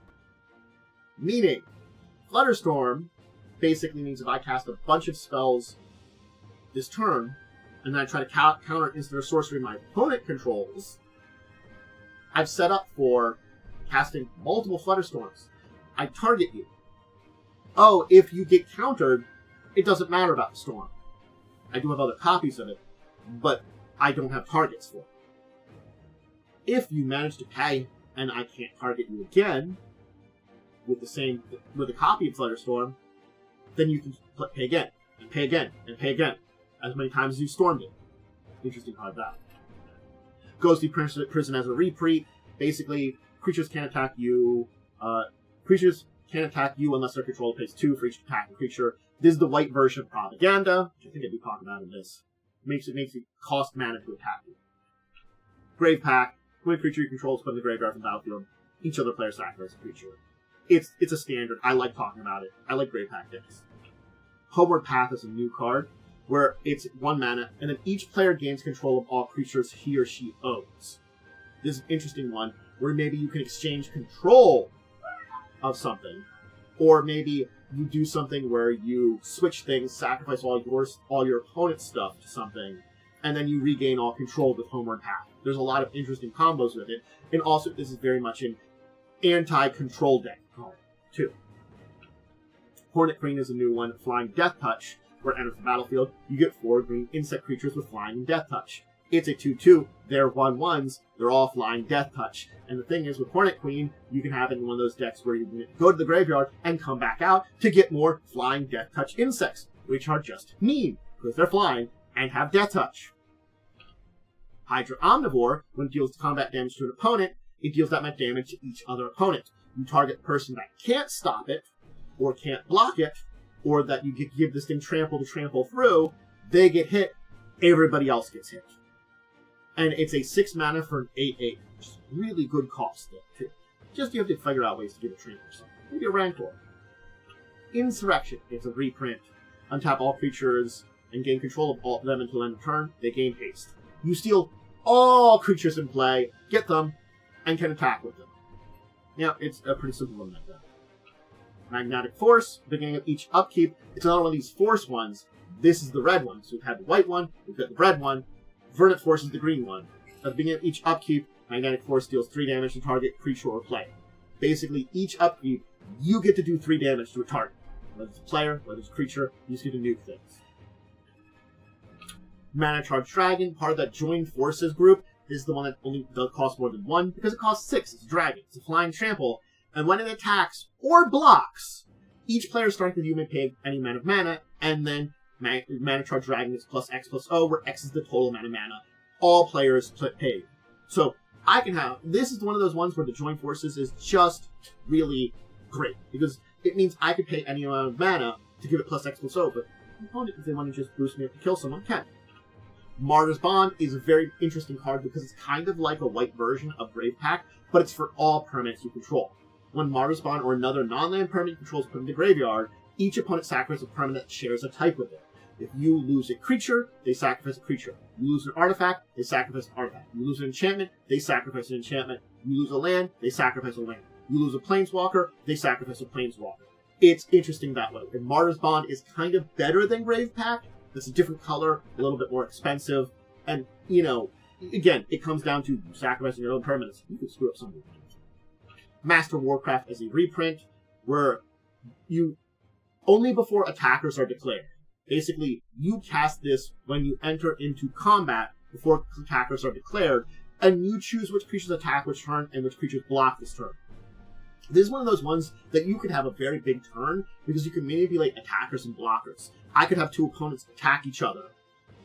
Meaning, Flutterstorm basically means if I cast a bunch of spells this turn, and then I try to counter instant or sorcery my opponent controls, I've set up for casting multiple Flutterstorms. I target you. Oh, if you get countered, it doesn't matter about the storm. I do have other copies of it, but I don't have targets for it. If you manage to pay and I can't target you again with a copy of Flutterstorm, then you can pay again, and pay again, and pay again, as many times as you stormed it. Interesting card that. Ghostly Prison as a reprint. Basically, creatures can't attack you. Creatures can't attack you unless their controller pays 2 for each attacking creature. This is the white version of Propaganda, which I think I do talk about in this. Makes it cost mana to attack you. Grave Pact. When a creature you control is put in the graveyard from the battlefield, each other player sacrifices a creature. It's a standard. I like talking about it. I like Grave Pact decks. Homeward Path is a new card, where it's 1 mana, and then each player gains control of all creatures he or she owns. This is an interesting one, where maybe you can exchange control of something, or maybe you do something where you switch things, sacrifice all your opponent's stuff to something, and then you regain all control with Homeward Path. There's a lot of interesting combos with it, and also this is very much an anti-control deck card, too. Hornet Queen is a new one, Flying Death Touch, where it enters the battlefield. You get 4 green insect creatures with Flying and Death Touch. It's a 2/2. They're 1/1s. They're all Flying Death Touch. And the thing is, with Hornet Queen, you can have it in one of those decks where you go to the graveyard and come back out to get more Flying Death Touch insects, which are just mean, because they're flying and have Death Touch. Hydra Omnivore, when it deals combat damage to an opponent, it deals that much damage to each other opponent. You target the person that can't stop it, or can't block it, or that you give this thing trample to trample through, they get hit, everybody else gets hit. And it's a 6 mana for an 8/8, which is really good cost there, too. Just you have to figure out ways to give a trample or something. Maybe a Rancor. Insurrection, it's a reprint. Untap all creatures and gain control of all of them until end of turn. They gain haste. You steal all creatures in play, get them, and can attack with them. Yeah, it's a pretty simple one like that. Magnetic Force, beginning of each upkeep. It's another one of these force ones. This is the red one. So we've had the white one, we've got the red one. Verdant Force is the green one. At the beginning of each upkeep, Magnetic Force deals 3 damage to target creature or player. Basically, each upkeep, you get to do 3 damage to a target. Whether it's a player, whether it's a creature, you just get to nuke things. Mana Charge Dragon, part of that Joined Forces group, is the one that only does cost more than 1, because it costs 6. It's a dragon. It's a flying trample. And when it attacks or blocks, each player starting with you may pay any amount of mana, and then Mana Charge Dragon is plus X+O, where X is the total amount of mana all players pay. So I can have, this is one of those ones where the Joint Forces is just really great, because it means I could pay any amount of mana to give it plus X+O, but the opponent, if they want to just boost me up to kill someone, can. Martyr's Bond is a very interesting card because it's kind of like a white version of Grave Pact, but it's for all permanents you control. When Martyr's Bond or another non-land permanent control is put in the graveyard, each opponent sacrifices a permanent that shares a type with it. If you lose a creature, they sacrifice a creature. You lose an artifact, they sacrifice an artifact. You lose an enchantment, they sacrifice an enchantment. You lose a land, they sacrifice a land. You lose a planeswalker, they sacrifice a planeswalker. It's interesting that way. And Martyr's Bond is kind of better than Grave Pact. It's a different color, a little bit more expensive. And, you know, again, it comes down to sacrificing your own permanents. You can screw up something. Master Warcraft is a reprint where you only before attackers are declared. Basically, you cast this when you enter into combat before attackers are declared, and you choose which creatures attack which turn and which creatures block this turn. This is one of those ones that you could have a very big turn because you can manipulate attackers and blockers. I could have 2 opponents attack each other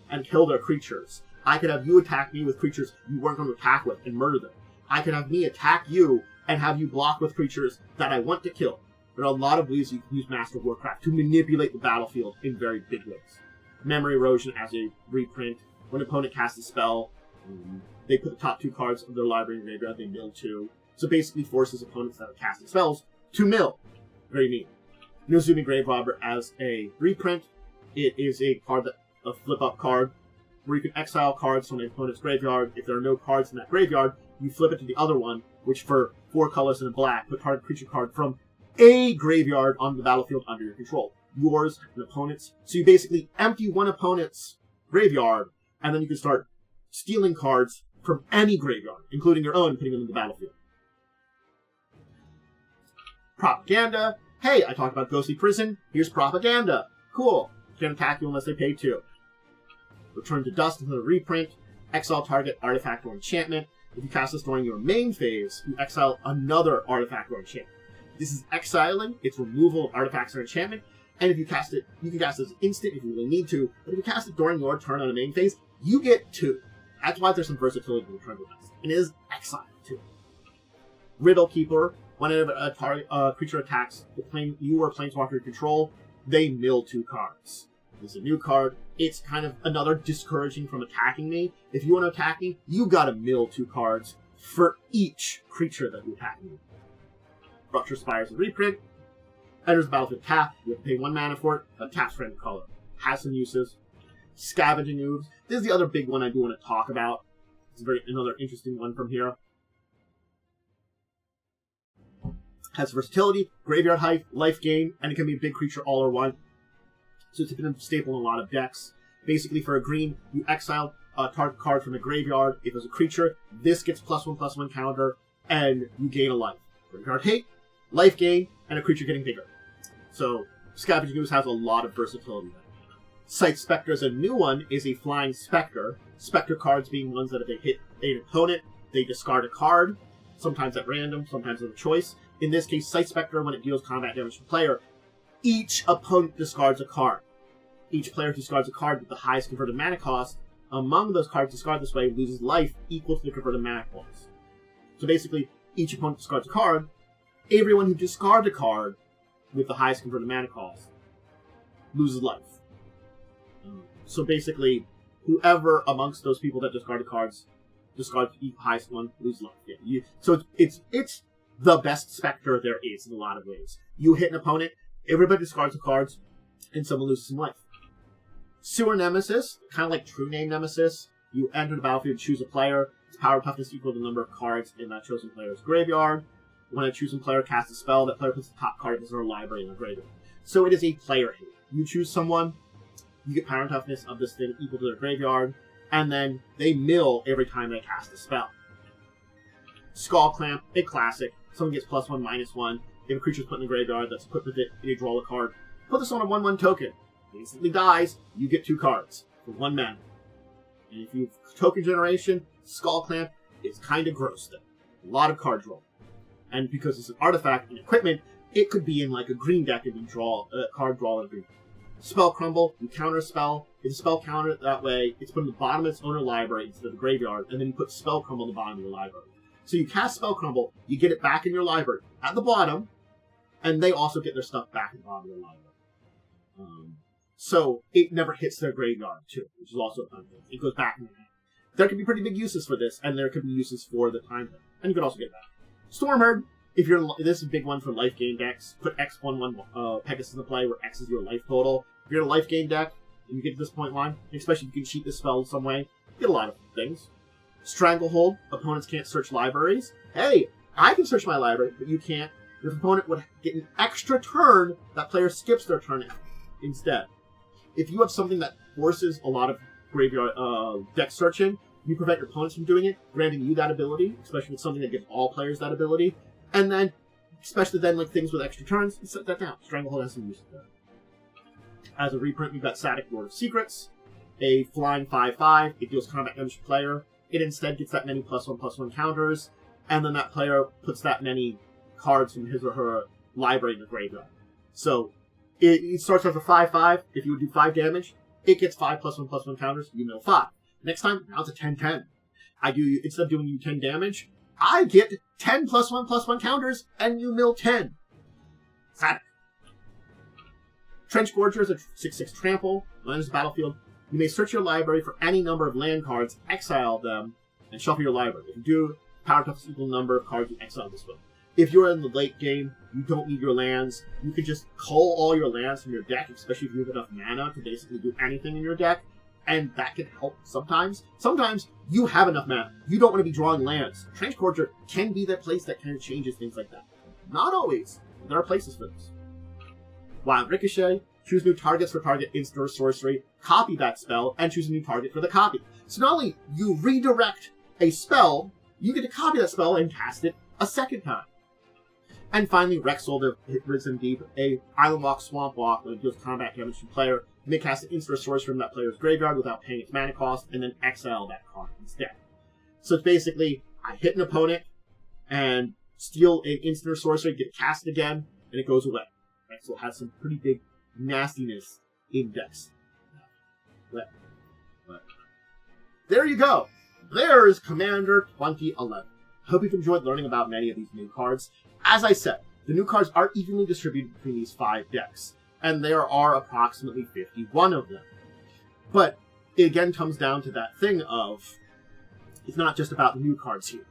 and kill their creatures. I could have you attack me with creatures you weren't going to attack with and murder them. I could have me attack you and have you block with creatures that I want to kill. There are a lot of ways you can use Master Warcraft to manipulate the battlefield in very big ways. Memory Erosion as a reprint. When an opponent casts a spell, they put the top 2 cards of their library in the graveyard, they mill 2. So basically forces opponents that are casting spells to mill. Very neat. Nozumi Grave Robber as a reprint. It is a card that a flip-up card where you can exile cards from an opponent's graveyard. If there are no cards in that graveyard, you flip it to the other one, which for 4 colors and a black, put target creature card from a graveyard on the battlefield under your control. Yours and opponents. So you basically empty one opponent's graveyard, and then you can start stealing cards from any graveyard, including your own, and putting them in the battlefield. Propaganda. Hey, I talked about Ghostly Prison. Here's Propaganda. Cool. Can't attack you unless they pay 2. Return to Dust until a reprint. Exile target artifact or enchantment. If you cast this during your main phase, you exile another artifact or enchantment. This is exiling. It's removal of artifacts or enchantment. And if you cast it, you can cast it as an instant if you really need to. But if you cast it during your turn on the main phase, you get 2. That's why there's some versatility in Return to Dust. And it is exile too. Riddle Keeper. Whenever a creature attacks the plane you or planeswalker you control, they mill 2 cards. It's a new card. It's kind of another discouraging from attacking me. If you want to attack me, you gotta mill 2 cards for each creature that you attack me. Rupture Spires and reprint. Enters the battlefield tap. You have to pay 1 mana for it. But taps random color. Has some uses. Scavenging Ooze. This is the other big one I do want to talk about. It's another interesting one from here. Has versatility, graveyard height, life gain, and it can be a big creature all or one. So it's been a staple in a lot of decks. Basically, for a green, you exile a target card from a graveyard. If it's a creature, this gets +1/+1 counter, and you gain a life. Graveyard hate, life gain, and a creature getting bigger. So Scavenging Ooze has a lot of versatility there. Sight Spectre is a new one, is a flying Spectre. Spectre cards being ones that if they hit an opponent, they discard a card, sometimes at random, sometimes as a choice. In this case, Sight Spectre, when it deals combat damage to the player, each opponent discards a card. Each player discards a card with the highest converted mana cost. Among those cards discarded this way loses life equal to the converted mana cost. So basically, each opponent discards a card. Everyone who discards a card with the highest converted mana cost loses life. So basically, whoever amongst those people that discarded cards discards the highest one loses life. Yeah, so it's the best Spectre there is in a lot of ways. You hit an opponent, everybody discards the cards, and someone loses some life. Sewer Nemesis, kind of like True Name Nemesis. You enter the battlefield, choose a player. Its power toughness equal to the number of cards in that chosen player's graveyard. When a chosen player casts a spell, that player puts the top card of their library in the graveyard. So it is a player hit. You choose someone, you get power and toughness of this thing equal to their graveyard, and then they mill every time they cast a spell. Skull Clamp, a classic. Someone gets +1/-1. If a creature is put in the graveyard that's equipped with it, they draw a card. Put this on a 1/1 token. It instantly dies, you get 2 cards for 1 mana. And if you have token generation, Skull Clamp is kind of gross though. A lot of card draw. And because it's an artifact and equipment, it could be in like a green deck if you draw a card draw and green. Spell Crumble, you counter a spell. If the spell countered that way, it's put in the bottom of its owner library instead of the graveyard, and then you put Spell Crumble in the bottom of your library. So you cast Spell Crumble, you get it back in your library at the bottom, and they also get their stuff back in the bottom of their library. So it never hits their graveyard too, which is also a fun thing. It goes back in their hand. There could be pretty big uses for this, and there could be uses for the time hit. And you could also get back. Stormherd, if you're this is a big one for life gain decks. Put X1/1 Pegasus into play, where X is your life total. If you're in a life gain deck, and you get to this point line, especially if you can cheat this spell in some way, you get a lot of things. Stranglehold, opponents can't search libraries. Hey, I can search my library, but you can't. If an opponent would get an extra turn, that player skips their turn instead. If you have something that forces a lot of graveyard deck searching, you prevent your opponents from doing it, granting you that ability, especially with something that gives all players that ability. And then, especially then, like things with extra turns, you set that down. Stranglehold has some use there. As a reprint, we've got Static Lord of Secrets, a flying 5/5. It deals combat damage to player. It instead gets that many +1/+1 counters, and then that player puts that many cards from his or her library in the graveyard. So it starts as a 5/5. If you would do 5 damage, it gets 5 +1/+1 counters. You mill 5. Next time, now it's a 10/10. Instead of doing you 10 damage, I get 10 +1/+1 counters, and you mill 10. Static. Trench Gorger is a 6/6 trample. When it enters the battlefield, you may search your library for any number of land cards, exile them, and shuffle your library. If you do, power toughness equal number of cards you exile this way. If you're in the late game, you don't need your lands. You can just cull all your lands from your deck, especially if you have enough mana to basically do anything in your deck, and that can help sometimes. Sometimes you have enough mana. You don't want to be drawing lands. Trench Gorger can be that place that kind of changes things like that. Not always, There are places for this. Wild Ricochet, choose new targets for target instant or sorcery, copy that spell, and choose a new target for the copy. So not only you redirect a spell, you get to copy that spell and cast it a second time. And finally, Rexel to hit Risen Deep, a Island Walk, Swamp Walk, when it deals combat damage to the player. You may cast an instant or sorcery from that player's graveyard without paying its mana cost, and then exile that card instead. So it's basically, I hit an opponent, and steal an instant or sorcery, get it cast again, and it goes away. Rexel has some pretty big nastiness in decks. But there you go. There is Comannder 2011. I hope you've enjoyed learning about many of these new cards. As I said, the new cards are evenly distributed between these 5 decks, and there are approximately 51 of them. But it again comes down to that thing of, it's not just about the new cards here.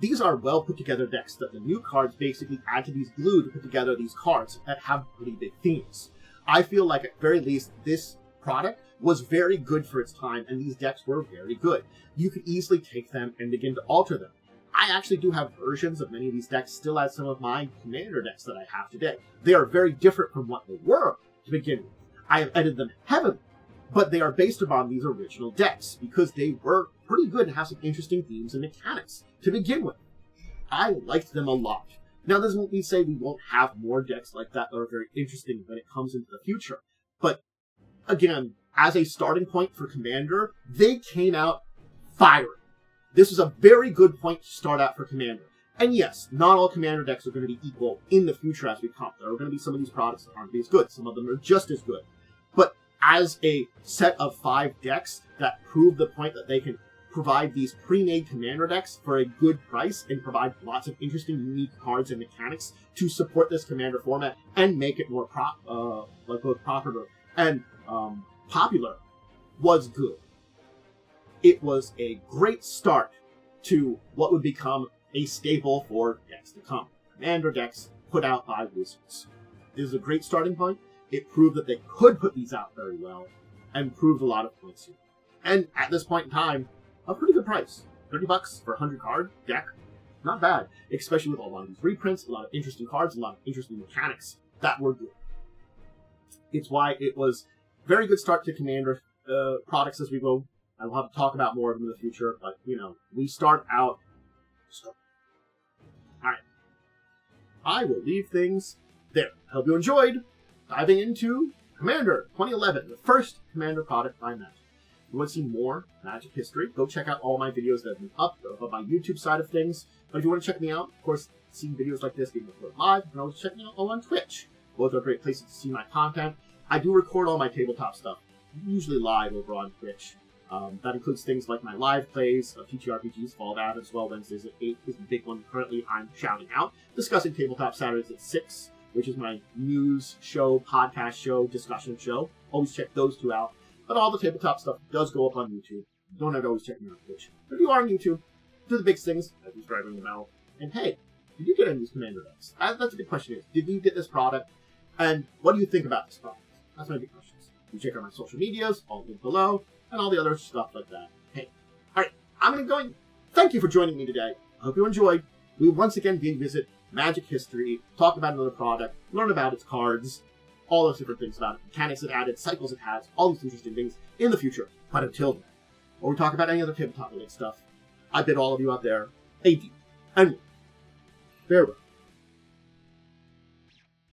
These are well put together decks that the new cards basically add to these glue to put together these cards that have pretty big themes. I feel like at very least this product was very good for its time, and these decks were very good. You could easily take them and begin to alter them. I actually do have versions of many of these decks still as some of my Commander decks that I have today. They are very different from what they were to begin with. I have edited them heavily, but they are based upon these original decks because they were pretty good and have some interesting themes and mechanics to begin with. I liked them a lot. Now, this doesn't mean to say we won't have more decks like that that are very interesting when it comes into the future. But, again, as a starting point for Commander, they came out firing. This was a very good point to start out for Commander. And yes, not all Commander decks are going to be equal in the future as we come. There are going to be some of these products that aren't as good. Some of them are just as good. But as a set of 5 decks that prove the point that they can provide these pre-made Commander decks for a good price and provide lots of interesting, unique cards and mechanics to support this Commander format and make it more both popular and popular, was good. It was a great start to what would become a staple for decks to come. Commander decks put out by Wizards. This is a great starting point. It proved that they could put these out very well and proved a lot of points here. And at this point in time, a pretty good price. $30 for a 100-card deck. Not bad. Especially with a lot of these reprints, a lot of interesting cards, a lot of interesting mechanics that were good. It's why it was a very good start to Commander products as we go. I will have to talk about more of them in the future, but, we start out strong. Alright. I will leave things there. I hope you enjoyed diving into Comannder 2011, the first Commander product by Magic. If you want to see more Magic history, go check out all my videos that have been up on my YouTube side of things. But if you want to check me out, of course, seeing videos like this being recorded live, you can always check me out on Twitch. Both are great places to see my content. I do record all my tabletop stuff, usually live over on Twitch. That includes things like my live plays of TTRPGs, Fall Out as well. Wednesdays at 8 is the big one currently I'm shouting out. Discussing Tabletop Saturdays at 6, which is my news show, podcast show, discussion show. Always check those 2 out. But all the tabletop stuff does go up on YouTube. You don't have to always check me on Twitch. But if you are on YouTube, do the big things, like subscribing the bell. And hey, did you get any of these Commander decks? That's a big question. Did you get this product? And what do you think about this product? That's my big questions. You check out my social medias, all linked below, and all the other stuff like that. Hey, alright, I'm going to go. Thank you for joining me today. I hope you enjoyed. We will once again revisit Magic history, talk about another product, learn about its cards, all those different things about it, mechanics it added, cycles it has, all these interesting things in the future. But until then, or we talk about any other tabletop related stuff, I bid all of you out there a deep and farewell.